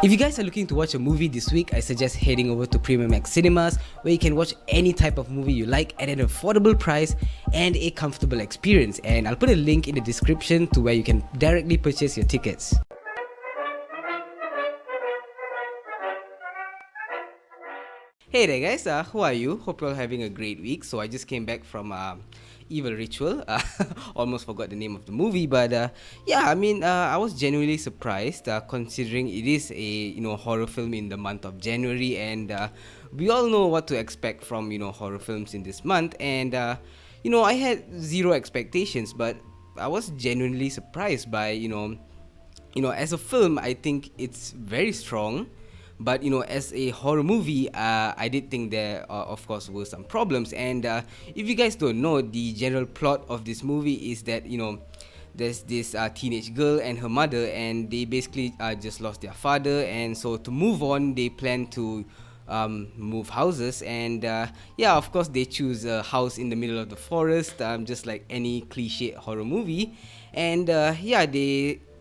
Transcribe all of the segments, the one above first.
If you guys are looking to watch a movie this week, I suggest heading over to Premium Max Cinemas, where you can watch any type of movie you like at an affordable price and a comfortable experience. And I'll put a link in the description to where you can directly purchase your tickets. Hey there guys, how are you? Hope you're all having a great week. So I just came back from Evil Ritual. Almost forgot the name of the movie, but I was genuinely surprised considering it is a horror film in the month of January, and we all know what to expect from horror films in this month. And I had zero expectations, but I was genuinely surprised by as a film. I think it's very strong. But as a horror movie, I did think there, of course, were some problems. And if you guys don't know, the general plot of this movie is that there's this teenage girl and her mother, and they basically just lost their father, and so to move on, they plan to move houses. And of course, they choose a house in the middle of the forest, just like any cliche horror movie. And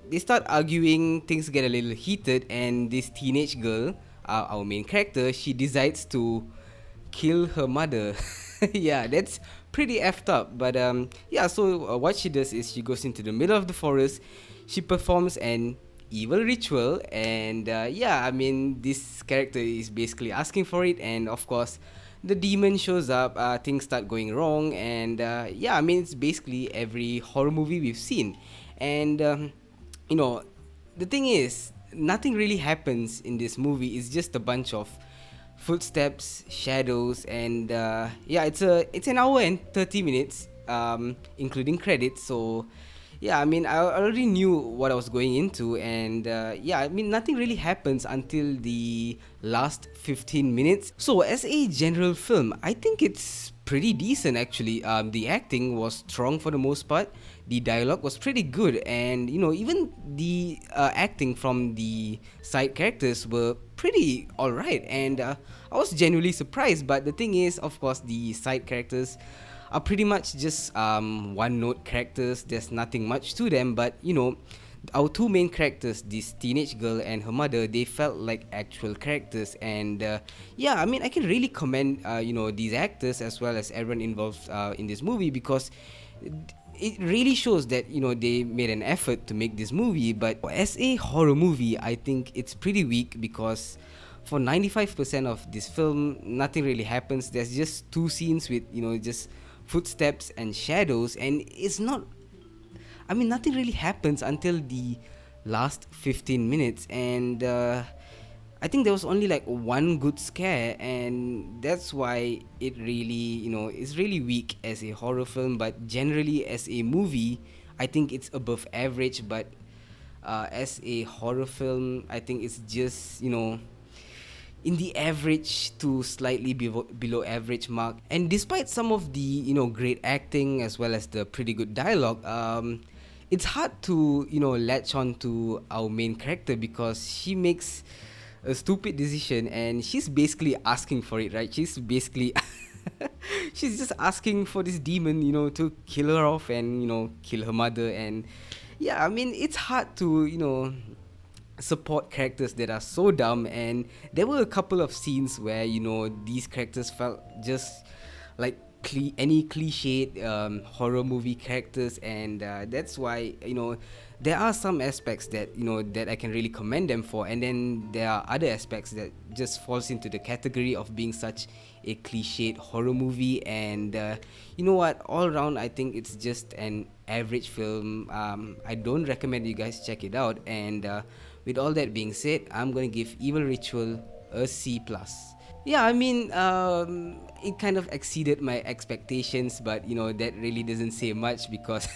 they start arguing, things get a little heated, and this teenage girl, our main character, she decides to kill her mother. Yeah, that's pretty effed up. But so what she does is she goes into the middle of the forest, she performs an evil ritual, and this character is basically asking for it, and of course, the demon shows up, things start going wrong, and it's basically every horror movie we've seen. And the thing is, nothing really happens in this movie. It's just a bunch of footsteps, shadows, and it's an hour and 30 minutes, including credits. So I already knew what I was going into, and nothing really happens until the last 15 minutes. So as a general film, I think it's pretty decent actually. The acting was strong for the most part. The dialogue was pretty good, and even the acting from the side characters were pretty alright, and I was genuinely surprised. But the thing is, of course, the side characters are pretty much just one-note characters. There's nothing much to them, but our two main characters, this teenage girl and her mother, they felt like actual characters. And I can really commend these actors as well as everyone involved in this movie, because it really shows that they made an effort to make this movie. But as a horror movie, I think it's pretty weak, because for 95% of this film, nothing really happens. There's just two scenes with just footsteps and shadows, and nothing really happens until the last 15 minutes. And I think there was only like one good scare, and that's why it really is really weak as a horror film. But generally as a movie, I think it's above average. But as a horror film, I think it's just in the average to slightly below average mark. And despite some of the great acting as well as the pretty good dialogue, it's hard to latch on to our main character, because she makes a stupid decision, and she's basically asking for it, right? She's basically she's just asking for this demon to kill her off and kill her mother. And it's hard to support characters that are so dumb. And there were a couple of scenes where these characters felt just like any cliched horror movie characters. And that's why there are some aspects that that I can really commend them for, and then there are other aspects that just falls into the category of being such a cliched horror movie. And what, all around, I think it's just an average film. I don't recommend you guys check it out. And with all that being said, I'm gonna give Evil Ritual a C+. It kind of exceeded my expectations, but that really doesn't say much, because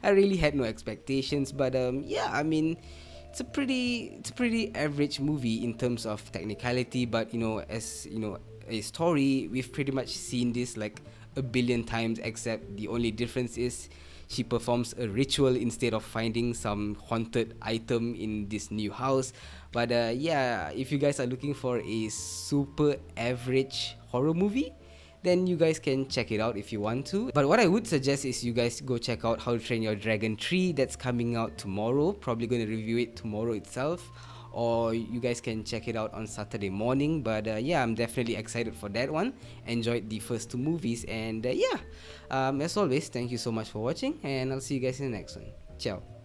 I really had no expectations. But it's a pretty average movie in terms of technicality. But as a story, we've pretty much seen this like a billion times, except the only difference is she performs a ritual instead of finding some haunted item in this new house. But if you guys are looking for a super average horror movie, then you guys can check it out if you want to. But what I would suggest is you guys go check out How to Train Your Dragon 3. That's coming out tomorrow. Probably going to review it tomorrow itself. or you guys can check it out on Saturday morning. But yeah, I'm definitely excited for that one. Enjoyed the first two movies, and yeah, as always, thank you so much for watching, and I'll see you guys in the next one. Ciao.